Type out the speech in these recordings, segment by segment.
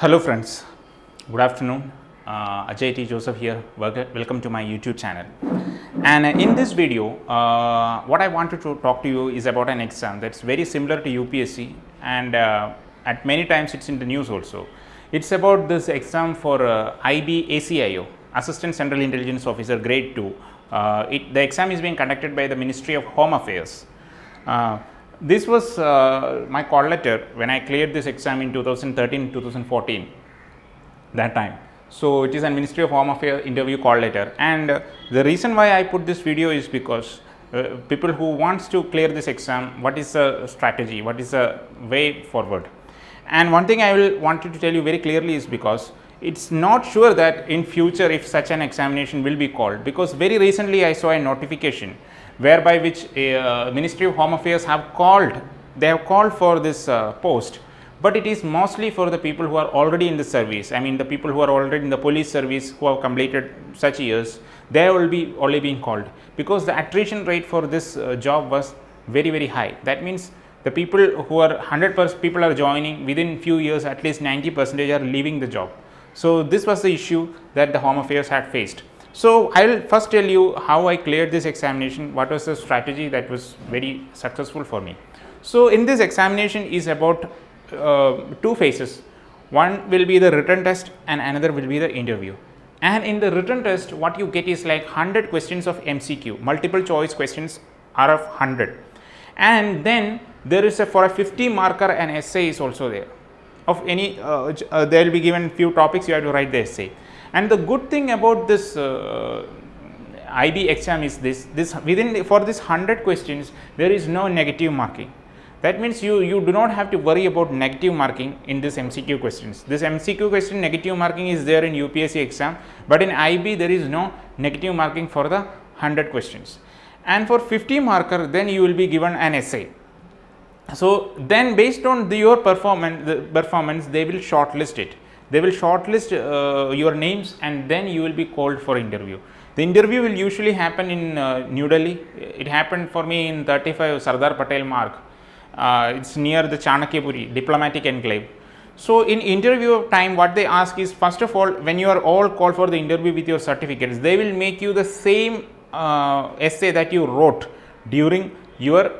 Hello friends, good afternoon. Ajay T. Joseph here. Welcome to my YouTube channel. And in this video, what I wanted to talk to you is about an exam that's very similar to UPSC, and at many times it's in the news also. It's about this exam for IB ACIO, Assistant Central Intelligence Officer Grade 2. The exam is being conducted by the Ministry of Home Affairs. This was my call letter when I cleared this exam in 2013-2014, that time. So it is a Ministry of Home Affairs interview call letter, and the reason why I put this video is because people who wants to clear this exam, what is the strategy, what is the way forward. And one thing I will wanted to tell you very clearly is because it's not sure that in future if such an examination will be called, because very recently I saw a notification whereby which Ministry of Home Affairs have called for this post, but it is mostly for the people who are already in the service. I mean the people who are already in the police service who have completed such years, they will be only being called, because the attrition rate for this job was very high. That means the people who are 100% people are joining, within few years at least 90% are leaving the job. So this was the issue that the Home Affairs had faced. So I will first tell you how I cleared this examination, what was the strategy that was very successful for me. So in this examination is about two phases. One will be the written test and another will be the interview. And in the written test, what you get is like 100 questions of MCQ, multiple choice questions are of 100. And then there is for a 50 marker an essay is also there. Of any, they will be given few topics, you have to write the essay. And the good thing about this IB exam is this for this 100 questions there is no negative marking. That means you do not have to worry about negative marking in this MCQ questions. This MCQ question negative marking is there in UPSC exam, but in IB there is no negative marking for the 100 questions. And for 50 marker then you will be given an essay. So then based on your performance they will shortlist it. They will shortlist your names and then you will be called for interview. The interview will usually happen in New Delhi. It happened for me in 35 Sardar Patel Marg. It's near the Chanakyapuri diplomatic enclave. So in interview time what they ask is, first of all, when you are all called for the interview with your certificates, they will make you the same essay that you wrote during your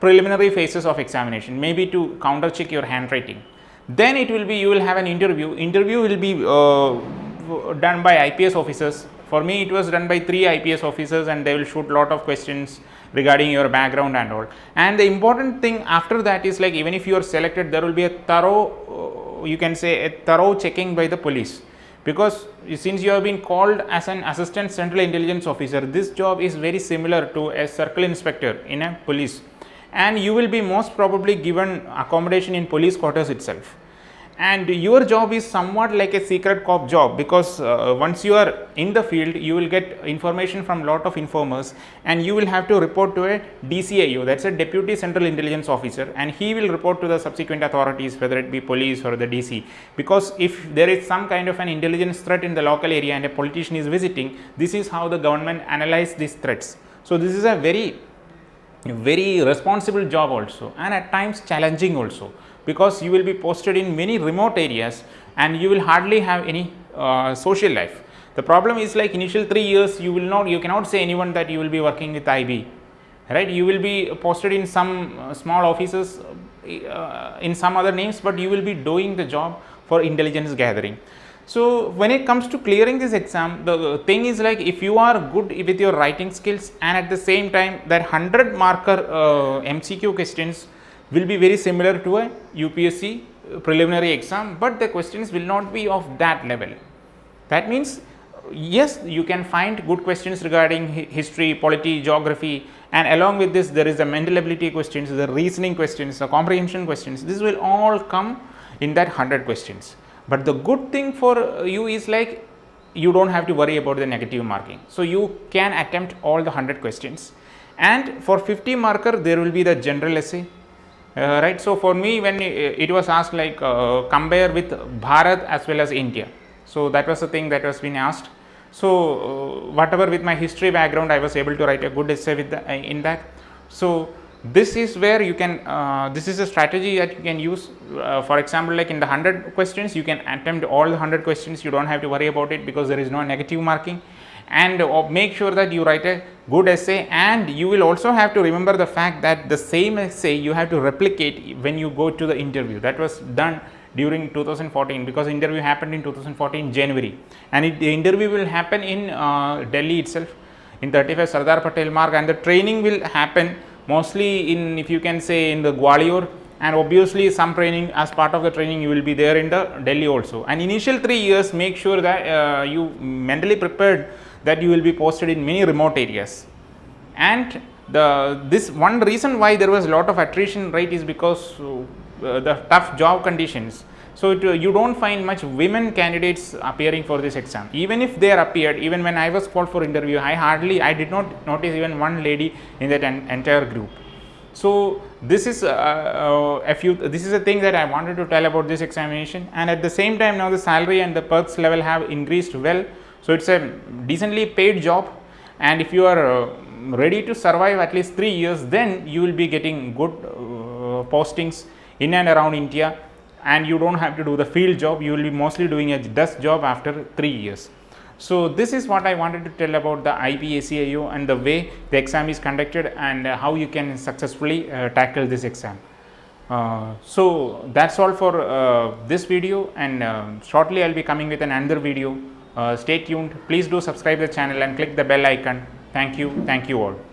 preliminary phases of examination, maybe to counter check your handwriting. Then it will be, you will have an interview. Interview will be done by IPS officers. For me it was done by 3 IPS officers, and they will shoot lot of questions regarding your background and all. And the important thing after that is, like, even if you are selected, there will be a thorough, you can say a thorough checking by the police, because since you have been called as an Assistant Central Intelligence Officer, this job is very similar to a circle inspector in a police, and you will be most probably given accommodation in police quarters itself. And your job is somewhat like a secret cop job, because once you are in the field you will get information from lot of informers, and you will have to report to a DCIO, that's a Deputy Central Intelligence Officer, and he will report to the subsequent authorities, whether it be police or the DC, because if there is some kind of an intelligence threat in the local area and a politician is visiting, this is how the government analyze these threats. So this is a very responsible job also, and at times challenging also, because you will be posted in many remote areas and you will hardly have any social life. The problem is, like, initial 3 years you cannot say anyone that you will be working with IB, right? You will be posted in some small offices in some other names, but you will be doing the job for intelligence gathering. So when it comes to clearing this exam, the thing is, like, if you are good with your writing skills, and at the same time that 100 marker MCQ questions will be very similar to a UPSC preliminary exam, but the questions will not be of that level. That means, yes, you can find good questions regarding history, polity, geography, and along with this there is the mental ability questions, the reasoning questions, the comprehension questions. This will all come in that 100 questions. But the good thing for you is, like, you don't have to worry about the negative marking. So you can attempt all the 100 questions. And for 50 marker there will be the general essay. Right. So for me, when it was asked, like, compare with Bharat as well as India. So that was the thing that was being asked. So whatever with my history background, I was able to write a good essay with in that. So this is where you can this is a strategy that you can use. For example, like in the 100 questions, you can attempt all the 100 questions. You don't have to worry about it because there is no negative marking. And make sure that you write a good essay, and you will also have to remember the fact that the same essay you have to replicate when you go to the interview. That was done during 2014 because interview happened in 2014 January, and the interview will happen in Delhi itself in 35 Sardar Patel Marg, and the training will happen mostly in, if you can say, in the Gwalior, and obviously some training, as part of the training you will be there in the Delhi also. And initial 3 years, make sure that you mentally prepared that you will be posted in many remote areas. And this one reason why there was a lot of attrition rate is because the tough job conditions. So you don't find much women candidates appearing for this exam. Even if they appeared, even when I was called for interview, I did not notice even one lady in that entire group. So this is this is a thing that I wanted to tell about this examination. And at the same time, now the salary and the perks level have increased well. So it's a decently paid job, and if you are ready to survive at least 3 years, then you will be getting good postings in and around India, and you don't have to do the field job. You will be mostly doing a desk job after 3 years. So this is what I wanted to tell about the IPACIO and the way the exam is conducted, and how you can successfully tackle this exam. So that's all for this video, and shortly I'll be coming with another video. Stay tuned. Please do subscribe the channel and click the bell icon. Thank you all.